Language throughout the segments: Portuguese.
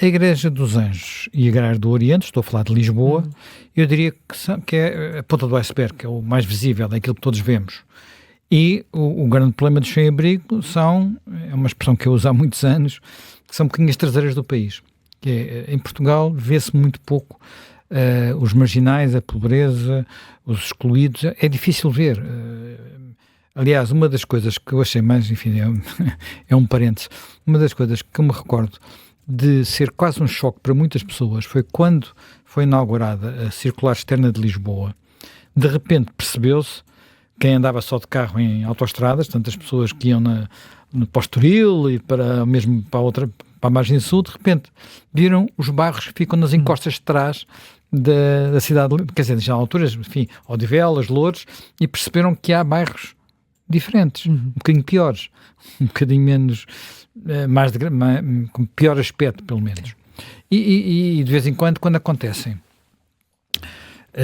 A Igreja dos Anjos e a Igreja do Oriente, estou a falar de Lisboa, eu diria que é a ponta do iceberg, que é o mais visível, é aquilo que todos vemos. E o grande problema do sem-abrigo é uma expressão que eu uso há muitos anos, que são um bocadinho as traseiras do país. Que é, em Portugal vê-se muito pouco os marginais, a pobreza, os excluídos, é difícil ver. Aliás, uma das coisas que eu achei mais, enfim, é um parênteses, uma das coisas que eu me recordo de ser quase um choque para muitas pessoas foi quando foi inaugurada a Circular Externa de Lisboa. De repente percebeu-se, quem andava só de carro em autoestradas, tantas pessoas que iam no Estoril e mesmo para a margem sul, de repente viram os bairros que ficam nas encostas de trás da cidade, quer dizer, já há alturas, enfim, Odivelas, Loures, e perceberam que há bairros diferentes, um bocadinho piores, um bocadinho menos, com pior aspecto, pelo menos. E de vez em quando acontecem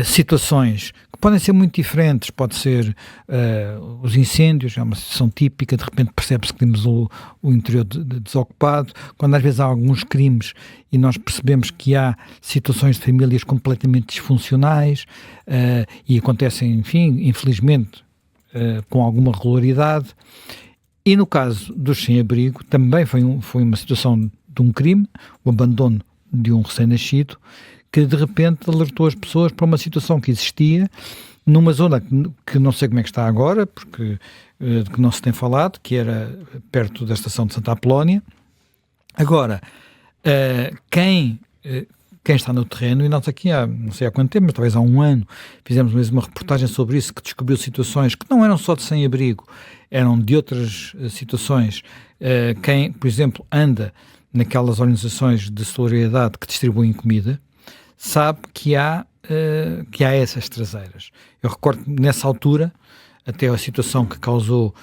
situações que podem ser muito diferentes, pode ser os incêndios, é uma situação típica, de repente percebe-se que temos o interior desocupado, quando às vezes há alguns crimes e nós percebemos que há situações de famílias completamente disfuncionais e acontecem, enfim, infelizmente, com alguma regularidade. E no caso dos sem-abrigo também foi uma situação de um crime, o abandono de um recém-nascido, que de repente alertou as pessoas para uma situação que existia numa zona que não sei como é que está agora, porque que não se tem falado, que era perto da estação de Santa Apolónia. Agora, quem está no terreno, e nós aqui há, não sei há quanto tempo, mas talvez há um ano, fizemos mesmo uma reportagem sobre isso, que descobriu situações que não eram só de sem-abrigo, eram de outras situações. Quem, por exemplo, anda naquelas organizações de solidariedade que distribuem comida, sabe que há essas traseiras. Eu recordo que nessa altura, até a situação que causou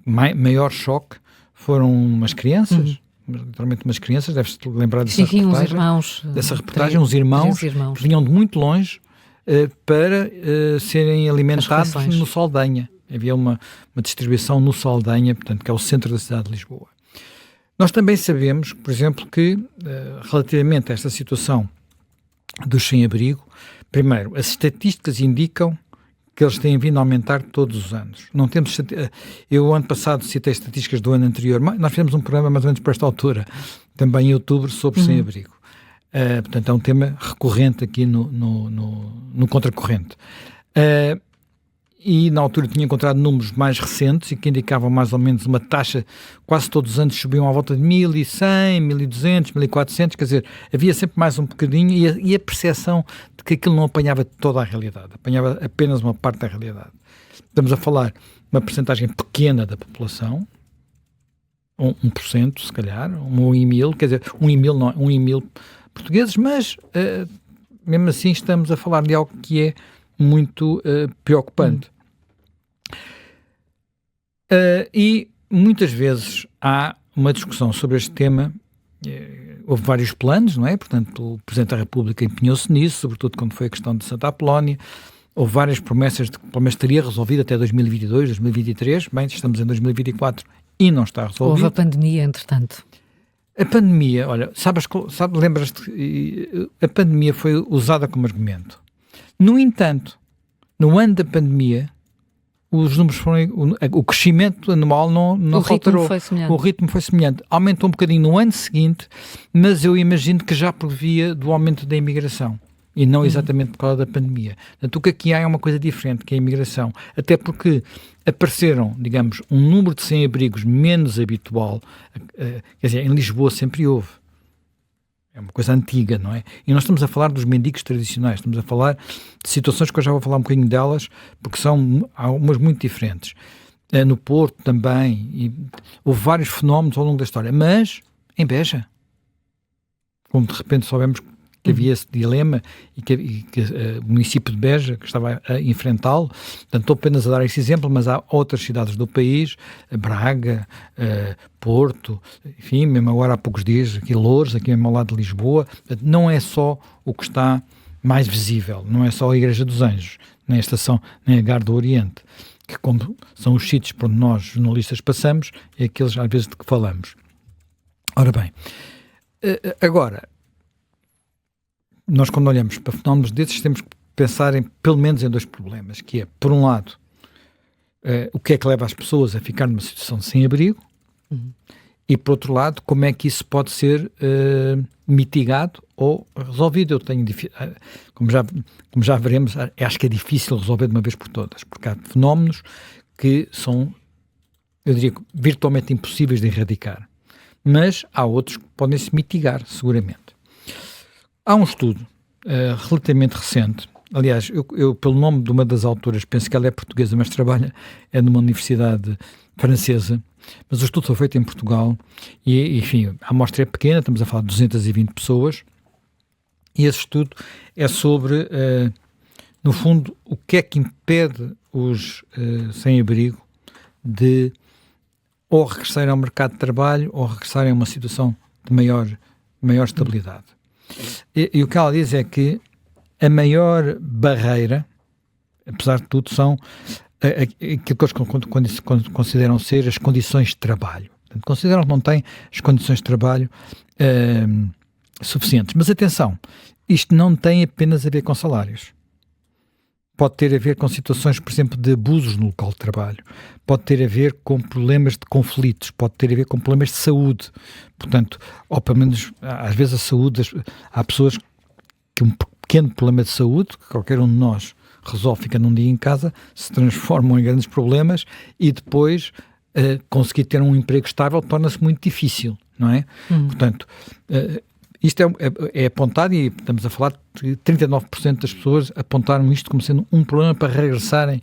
maior choque, foram umas crianças, literalmente umas crianças, deves-te lembrar dessa reportagem. Uns irmãos. Dessa reportagem, uns irmãos que vinham de muito longe para serem alimentados no Saldanha. Havia uma distribuição no Saldanha, portanto, que é o centro da cidade de Lisboa. Nós também sabemos, por exemplo, que relativamente a esta situação dos sem-abrigo, primeiro, as estatísticas indicam que eles têm vindo a aumentar todos os anos. Não temos, eu ano passado citei estatísticas do ano anterior, nós fizemos um programa mais ou menos para esta altura, também em outubro, sobre sem-abrigo. Portanto, é um tema recorrente aqui no Contracorrente. E na altura tinha encontrado números mais recentes e que indicavam mais ou menos uma taxa, quase todos os anos subiam à volta de 1.100, 1.200, 1.400, quer dizer, havia sempre mais um bocadinho e a percepção de que aquilo não apanhava toda a realidade, apanhava apenas uma parte da realidade. Estamos a falar de uma percentagem pequena da população, 1%, se calhar, 1 em 1000, quer dizer, 1 em 1000 portugueses, mas mesmo assim estamos a falar de algo que é muito preocupante. E muitas vezes há uma discussão sobre este tema, houve vários planos, não é? Portanto, o Presidente da República empenhou-se nisso, sobretudo quando foi a questão de Santa Apolónia, houve várias promessas de que pelo menos estaria resolvido até 2022, 2023, bem, estamos em 2024 e não está resolvido. Houve a pandemia, entretanto. A pandemia, olha, lembras-te, a pandemia foi usada como argumento. No entanto, no ano da pandemia, os números o crescimento anual não alterou. O ritmo foi semelhante. Aumentou um bocadinho no ano seguinte, mas eu imagino que já por via do aumento da imigração e não exatamente por causa da pandemia. Portanto, o que aqui há é uma coisa diferente, que é a imigração. Até porque apareceram, digamos, um número de sem-abrigos menos habitual. Quer dizer, em Lisboa sempre houve. É uma coisa antiga, não é? E nós estamos a falar dos mendigos tradicionais, estamos a falar de situações que eu já vou falar um bocadinho delas, porque são algumas muito diferentes. No Porto também, e houve vários fenómenos ao longo da história, mas em Beja, como de repente soubemos que havia esse dilema e que o município de Beja que estava a enfrentá-lo, portanto estou apenas a dar esse exemplo, mas há outras cidades do país, Braga, Porto, enfim, mesmo agora há poucos dias, aqui Loures, aqui mesmo ao lado de Lisboa. Portanto, não é só o que está mais visível, não é só a Igreja dos Anjos, nem a Estação, nem a Gare do Oriente, que como são os sítios por onde nós, jornalistas, passamos, é aqueles às vezes de que falamos. Ora bem, agora, nós quando olhamos para fenómenos desses temos que pensar pelo menos em dois problemas, que é, por um lado, o que é que leva as pessoas a ficar numa situação de sem-abrigo, e por outro lado, como é que isso pode ser mitigado ou resolvido. Eu tenho, como já veremos, acho que é difícil resolver de uma vez por todas, porque há fenómenos que são, eu diria, virtualmente impossíveis de erradicar, mas há outros que podem se mitigar, seguramente. Há um estudo relativamente recente, aliás, eu pelo nome de uma das autoras, penso que ela é portuguesa, mas trabalha numa universidade francesa, mas o estudo foi feito em Portugal e, enfim, a amostra é pequena, estamos a falar de 220 pessoas, e esse estudo é sobre, no fundo, o que é que impede os sem-abrigo de ou regressarem ao mercado de trabalho ou regressarem a uma situação de maior estabilidade. E o que ela diz é que a maior barreira, apesar de tudo, são aquilo que eles consideram ser as condições de trabalho. Portanto, consideram que não têm as condições de trabalho suficientes. Mas atenção, isto não tem apenas a ver com salários. Pode ter a ver com situações, por exemplo, de abusos no local de trabalho. Pode ter a ver com problemas de conflitos. Pode ter a ver com problemas de saúde. Portanto, ou pelo menos, às vezes a saúde, há pessoas que um pequeno problema de saúde, que qualquer um de nós resolve, fica num dia em casa, se transformam em grandes problemas e depois conseguir ter um emprego estável torna-se muito difícil, não é? Portanto, isto é apontado, e estamos a falar de 39% das pessoas apontaram isto como sendo um problema para regressarem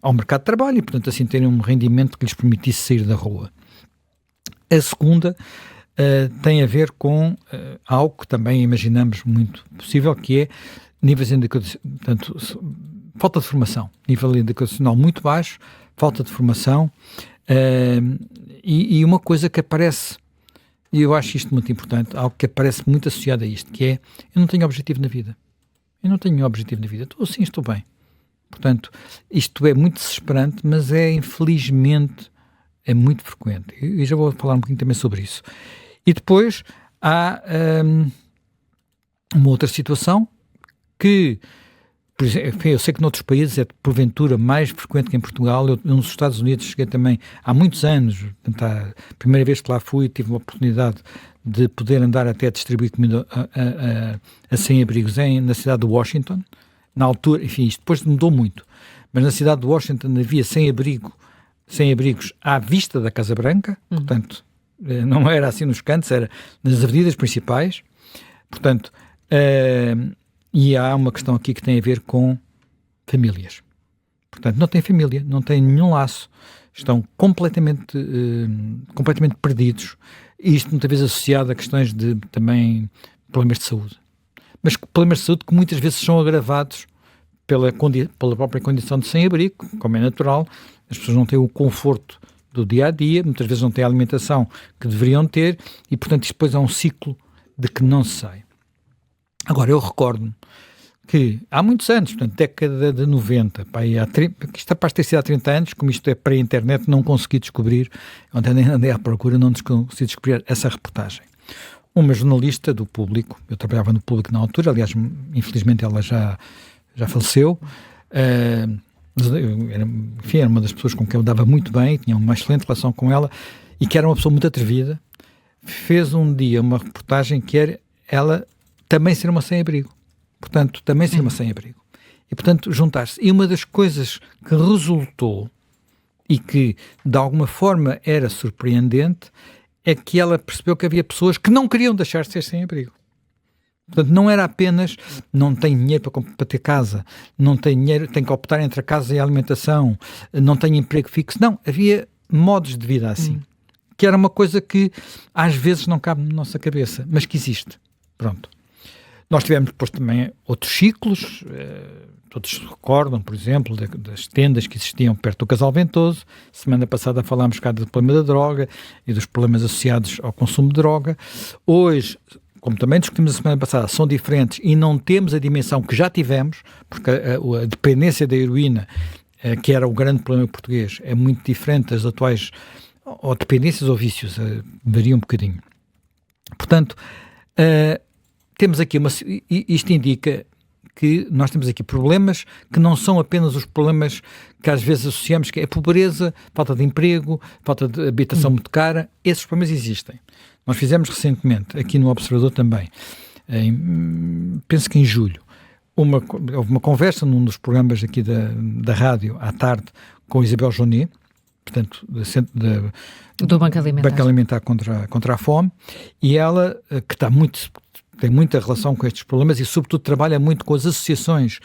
ao mercado de trabalho e, portanto, assim terem um rendimento que lhes permitisse sair da rua. A segunda tem a ver com algo que também imaginamos muito possível, que é níveis educacionais, portanto, falta de formação, nível educacional muito baixo, falta de formação, e uma coisa que aparece, e eu acho isto muito importante, algo que aparece muito associado a isto, que é, eu não tenho objetivo na vida. Eu não tenho objetivo na vida. Estou assim, estou bem. Portanto, isto é muito desesperante, mas infelizmente, é muito frequente. E já vou falar um pouquinho também sobre isso. E depois, há uma outra situação que, por exemplo, eu sei que noutros países é porventura mais frequente que em Portugal. Eu nos Estados Unidos cheguei também há muitos anos, portanto, a primeira vez que lá fui, tive uma oportunidade de poder andar até a distribuir comida a sem-abrigos na cidade de Washington. Na altura, enfim, isto depois mudou muito, mas na cidade de Washington havia sem-abrigos à vista da Casa Branca, portanto, não era assim nos cantos, era nas avenidas principais, portanto, e há uma questão aqui que tem a ver com famílias. Portanto, não têm família, não têm nenhum laço, estão completamente perdidos, e isto muitas vezes associado a questões de também problemas de saúde. Mas problemas de saúde que muitas vezes são agravados pela própria condição de sem-abrigo, como é natural. As pessoas não têm o conforto do dia-a-dia, muitas vezes não têm a alimentação que deveriam ter, e portanto isto depois é um ciclo de que não se sai. Agora, eu recordo-me que há muitos anos, portanto, década de 90, isto é para ter sido há 30 anos, como isto é para a internet, não consegui descobrir, ontem andei à procura, não consegui descobrir essa reportagem. Uma jornalista do Público, eu trabalhava no Público na altura, aliás, infelizmente ela já faleceu, era uma das pessoas com quem eu dava muito bem, tinha uma excelente relação com ela, e que era uma pessoa muito atrevida, fez um dia uma reportagem que era ela também ser uma sem-abrigo. Portanto, também ser uma sem-abrigo. E, portanto, juntar-se. E uma das coisas que resultou, e que, de alguma forma, era surpreendente, é que ela percebeu que havia pessoas que não queriam deixar de ser sem-abrigo. Portanto, não era apenas não tem dinheiro para ter casa, não tem dinheiro, tem que optar entre a casa e a alimentação, não tem emprego fixo. Não, havia modos de vida assim. Que era uma coisa que às vezes não cabe na nossa cabeça, mas que existe. Pronto. Nós tivemos depois também outros ciclos, todos se recordam, por exemplo, das tendas que existiam perto do Casal Ventoso. Semana passada falámos cá do problema da droga e dos problemas associados ao consumo de droga. Hoje, como também discutimos a semana passada, são diferentes e não temos a dimensão que já tivemos, porque a dependência da heroína, que era o grande problema português, é muito diferente das atuais, ou dependências ou vícios, varia um bocadinho. Portanto, temos aqui isto indica que nós temos aqui problemas que não são apenas os problemas que às vezes associamos, que é a pobreza, falta de emprego, falta de habitação muito cara. Esses problemas existem. Nós fizemos recentemente, aqui no Observador também, penso que em julho, houve uma conversa num dos programas aqui da rádio, à tarde, com Isabel Jonet, portanto, do Banco Alimentar contra a Fome, e ela, que tem muita relação com estes problemas e, sobretudo, trabalha muito com as associações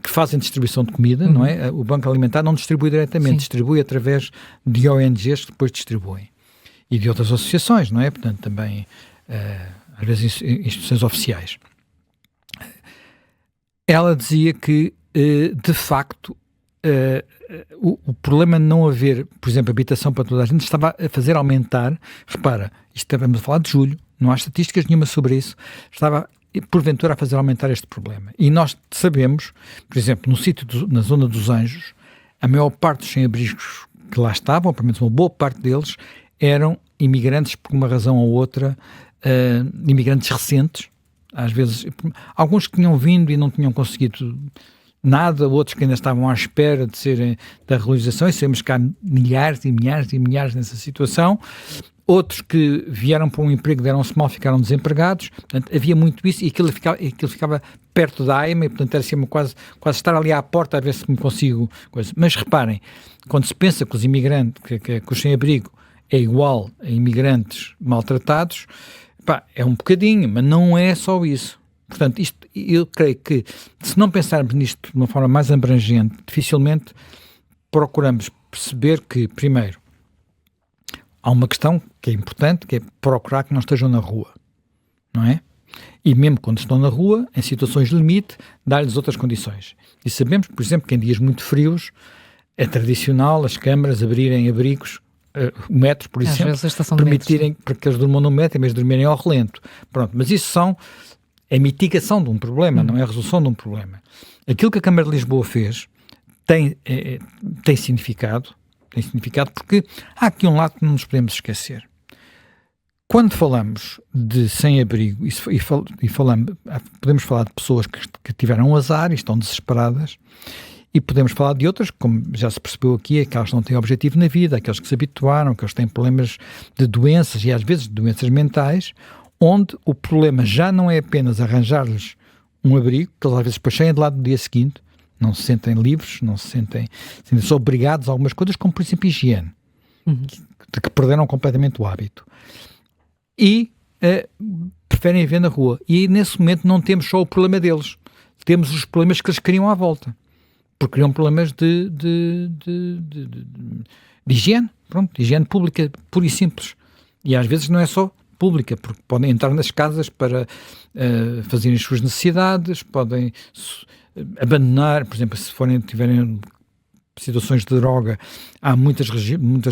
que fazem distribuição de comida, não é? O Banco Alimentar não distribui diretamente, distribui através de ONGs que depois distribuem. E de outras associações, não é? Portanto, também, às vezes, instituições oficiais. Ela dizia que, de facto, o problema de não haver, por exemplo, habitação para toda a gente estava a fazer aumentar, repara, isto estamos a falar de julho, não há estatísticas nenhuma sobre isso, estava porventura a fazer aumentar este problema. E nós sabemos, por exemplo, na zona dos Anjos, a maior parte dos sem-abrigos que lá estavam, pelo menos uma boa parte deles, eram imigrantes por uma razão ou outra, imigrantes recentes, às vezes, alguns que tinham vindo e não tinham conseguido nada, outros que ainda estavam à espera de serem da regularização, e sabemos que há milhares e milhares e milhares nessa situação, outros que vieram para um emprego, deram-se mal, ficaram desempregados, portanto, havia muito isso, e aquilo ficava perto da AIMA, e portanto era assim quase estar ali à porta a ver se me consigo coisa. Mas reparem, quando se pensa que os imigrantes, que os sem-abrigo é igual a imigrantes maltratados, é um bocadinho, mas não é só isso. Portanto, eu creio que, se não pensarmos nisto de uma forma mais abrangente, dificilmente procuramos perceber que, primeiro, há uma questão que é importante, que é procurar que não estejam na rua, não é? E mesmo quando estão na rua, em situações de limite, dar-lhes outras condições. E sabemos, por exemplo, que em dias muito frios é tradicional as câmaras abrirem abrigos, o metro, por exemplo, permitirem para que eles durmam no metro, em vez de dormirem ao relento. Pronto, mas isso é mitigação de um problema, não é a resolução de um problema. Aquilo que a Câmara de Lisboa fez tem significado, porque há aqui um lado que não nos podemos esquecer. Quando falamos de sem-abrigo podemos falar de pessoas que tiveram um azar e estão desesperadas, e podemos falar de outras, como já se percebeu aqui, aquelas que não têm objetivo na vida, aqueles que se habituaram, que eles têm problemas de doenças e às vezes de doenças mentais, onde o problema já não é apenas arranjar-lhes um abrigo, que eles às vezes depois saem de lá no dia seguinte, não se sentem livres, não se sentem obrigados a algumas coisas, como por exemplo higiene, de que perderam completamente o hábito. E preferem viver na rua. E nesse momento não temos só o problema deles, temos os problemas que eles criam à volta, porque criam problemas de higiene, pronto, higiene pública, pura e simples. E às vezes não é só pública, porque podem entrar nas casas para fazerem as suas necessidades, podem abandonar, por exemplo, se tiverem situações de droga, há muitas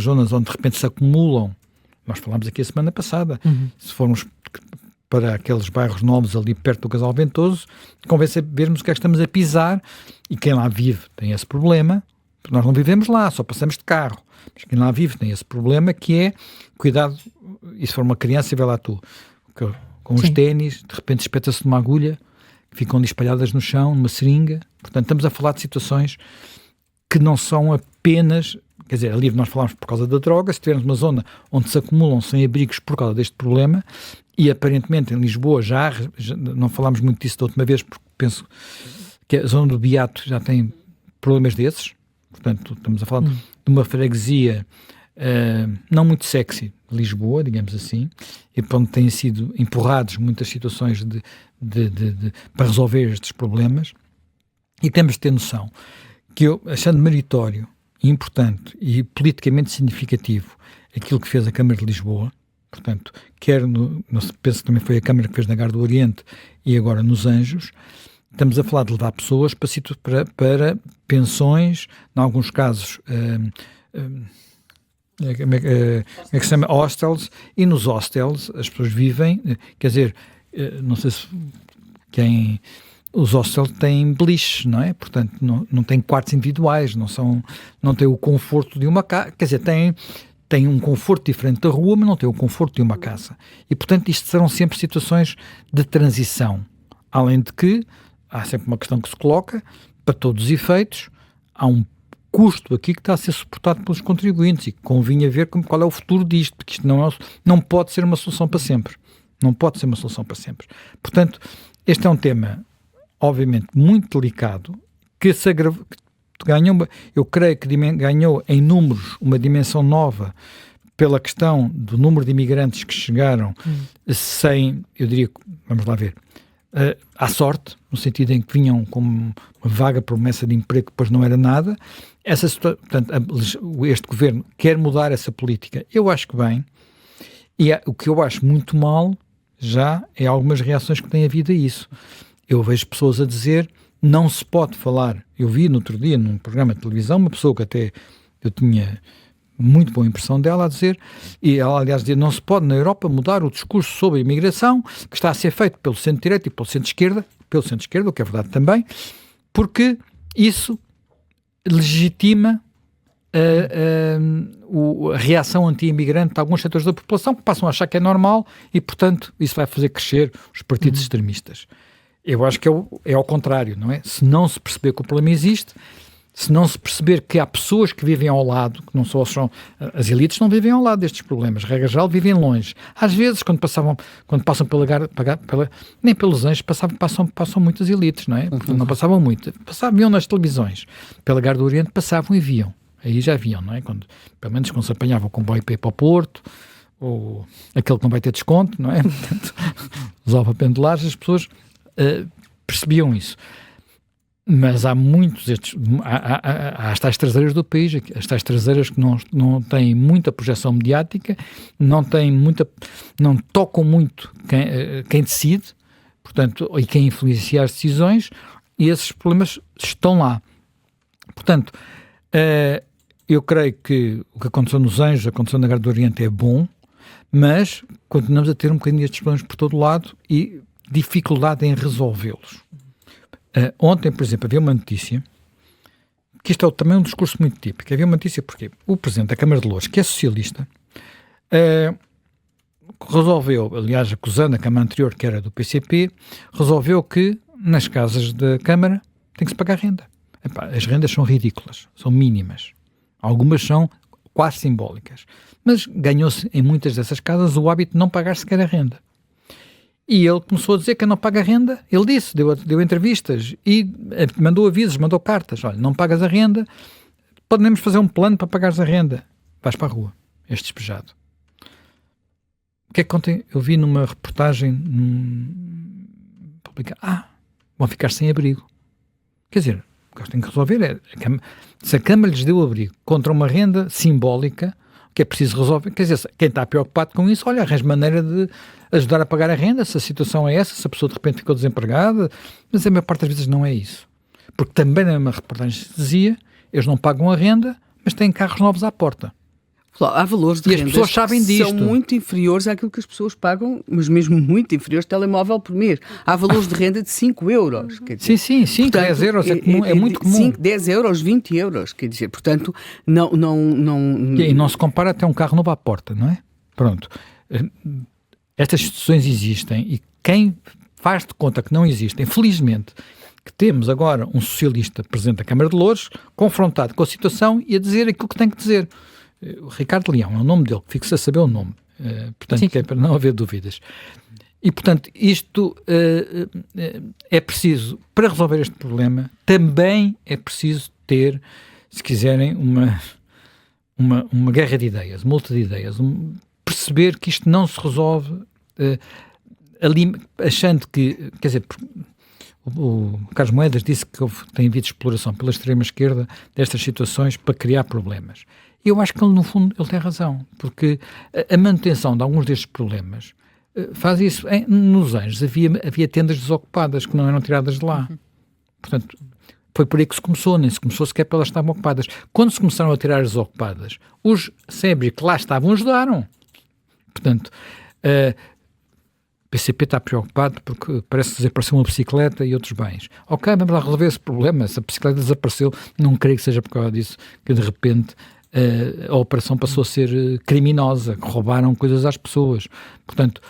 zonas onde de repente se acumulam. Nós falámos aqui a semana passada, se formos para aqueles bairros novos ali perto do Casal Ventoso, convém vermos o que é que estamos a pisar, e quem lá vive tem esse problema, porque nós não vivemos lá, só passamos de carro, mas quem lá vive tem esse problema, que é, cuidado, e se for uma criança, vê lá tu, com os ténis, de repente espeta-se numa agulha, ficam ali espalhadas no chão, numa seringa. Portanto, estamos a falar de situações que não são apenas, quer dizer, ali nós falamos por causa da droga, se tivermos uma zona onde se acumulam sem-abrigos por causa deste problema, e aparentemente em Lisboa já não falámos muito disso da última vez, porque penso que a zona do Beato já tem problemas desses. Portanto, estamos a falar de uma freguesia não muito sexy de Lisboa, digamos assim, e onde têm sido empurrados muitas situações para resolver estes problemas. E temos de ter noção que eu, achando meritório, importante e politicamente significativo aquilo que fez a Câmara de Lisboa, portanto, penso que também foi a Câmara que fez na Guarda do Oriente e agora nos Anjos, estamos a falar de levar pessoas para pensões, em alguns casos, como é que se chama? Hostels, e nos hostels as pessoas vivem, quer dizer, não sei se os hostels têm beliches, não é? Portanto, não têm quartos individuais, não têm o conforto de uma casa, quer dizer, têm um conforto diferente da rua, mas não têm o conforto de uma casa. E, portanto, isto serão sempre situações de transição. Além de que há sempre uma questão que se coloca, para todos os efeitos, há um custo aqui que está a ser suportado pelos contribuintes e que convinha ver qual é o futuro disto, porque isto não pode ser uma solução para sempre. Não pode ser uma solução para sempre. Portanto, este é um tema, obviamente, muito delicado, que se agravou, eu creio que ganhou em números uma dimensão nova pela questão do número de imigrantes que chegaram sem, eu diria, vamos lá ver, à sorte, no sentido em que vinham com uma vaga promessa de emprego que depois não era nada. Portanto, este governo quer mudar essa política. Eu acho que bem. E o que eu acho muito mal já é algumas reações que têm havido a isso. Eu vejo pessoas a dizer não se pode falar. Eu vi no outro dia num programa de televisão uma pessoa que até eu tinha muito boa impressão dela a dizer, e ela aliás dizia, não se pode na Europa mudar o discurso sobre a imigração que está a ser feito pelo centro-direita e pelo centro-esquerda, o que é verdade também, porque isso legitima a reação anti-imigrante de alguns setores da população que passam a achar que é normal e, portanto, isso vai fazer crescer os partidos extremistas. Eu acho que é ao contrário, não é? Se não se perceber que o problema existe, se não se perceber que há pessoas que vivem ao lado, que não são as elites não vivem ao lado destes problemas, regra geral vivem longe. Às vezes, quando passam nem pelos Anjos, passam muitas elites, não é? Porque não passavam muito. Viam nas televisões. Pela Gar do Oriente passavam e viam. Aí já viam, não é? Pelo menos quando se apanhava o comboio para ir para o Porto, ou aquele que não vai ter desconto, não é? Portanto, os alfa-pendulares, as pessoas percebiam isso. Mas há muitos há as tais traseiras do país, as tais traseiras que não têm muita projeção mediática, não tocam muito quem decide, portanto, e quem influencia as decisões, e esses problemas estão lá. Portanto, eu creio que o que aconteceu nos Anjos, aconteceu na Gar do Oriente é bom, mas continuamos a ter um bocadinho estes problemas por todo lado e dificuldade em resolvê-los. Ontem, por exemplo, havia uma notícia, que isto é também um discurso muito típico, havia uma notícia porque o Presidente da Câmara de Loures, que é socialista, resolveu, aliás, acusando a Câmara anterior, que era do PCP, resolveu que nas casas da Câmara tem que se pagar renda. As rendas são ridículas, são mínimas. Algumas são quase simbólicas. Mas ganhou-se em muitas dessas casas o hábito de não pagar sequer a renda. E ele começou a dizer que não paga a renda. Ele disse, deu entrevistas e mandou avisos, mandou cartas. Olha, não pagas a renda, podemos fazer um plano para pagares a renda. Vais para a rua, és despejado. O que é que ontem eu vi numa reportagem vão ficar sem abrigo. Quer dizer, o que eles têm que resolver é, se a Câmara lhes deu abrigo contra uma renda simbólica, o que é preciso resolver, quer dizer, quem está preocupado com isso, olha, arranja maneira de ajudar a pagar a renda, se a situação é essa, se a pessoa de repente ficou desempregada, mas a maior parte das vezes não é isso. Porque também na mesma reportagem se dizia, eles não pagam a renda, mas têm carros novos à porta. Há valores de rendas as pessoas sabem que disto. São muito inferiores àquilo que as pessoas pagam, mas mesmo muito inferiores, telemóvel por mês. Há valores de renda de 5 euros. Quer dizer, sim, 5, portanto, 10 euros é muito comum. 5, 10 euros, 20 euros. Quer dizer, portanto, não... E não se compara até um carro novo à porta, não é? Pronto. Estas situações existem e quem faz de conta que não existem, felizmente, que temos agora um socialista presidente da Câmara de Loures, confrontado com a situação e a dizer aquilo que tem que dizer. O Ricardo Leão é o nome dele, fique-se a saber o nome, portanto, que é para não haver dúvidas. E, portanto, isto é preciso, para resolver este problema, também é preciso ter, se quiserem, uma guerra de ideias, uma luta de ideias, perceber que isto não se resolve achando que, quer dizer, o Carlos Moedas disse que tem havido exploração pela extrema-esquerda destas situações para criar problemas. Eu acho que ele, no fundo, ele tem razão, porque a manutenção de alguns destes problemas faz isso. Nos Anjos havia tendas desocupadas que não eram tiradas de lá. Portanto, foi por aí que se começou, nem se começou sequer pelas que estavam ocupadas. Quando se começaram a tirar as desocupadas, os sem-abrigo que lá estavam ajudaram. Portanto, o PCP está preocupado porque parece desapareceu uma bicicleta e outros bens. Ok, vamos lá resolver esse problema. Se a bicicleta desapareceu, não creio que seja por causa disso que de repente a operação passou a ser criminosa, que roubaram coisas às pessoas. Portanto,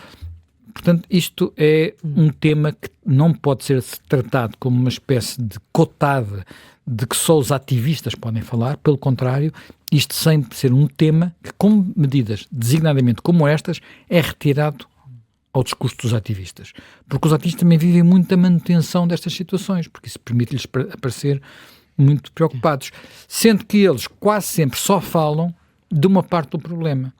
isto é um tema que não pode ser tratado como uma espécie de cotada de que só os ativistas podem falar. Pelo contrário, isto sem ser um tema que, com medidas designadamente como estas, é retirado ao discurso dos ativistas. Porque os ativistas também vivem muito da manutenção destas situações, porque isso permite-lhes aparecer muito preocupados. Sendo que eles quase sempre só falam de uma parte do problema.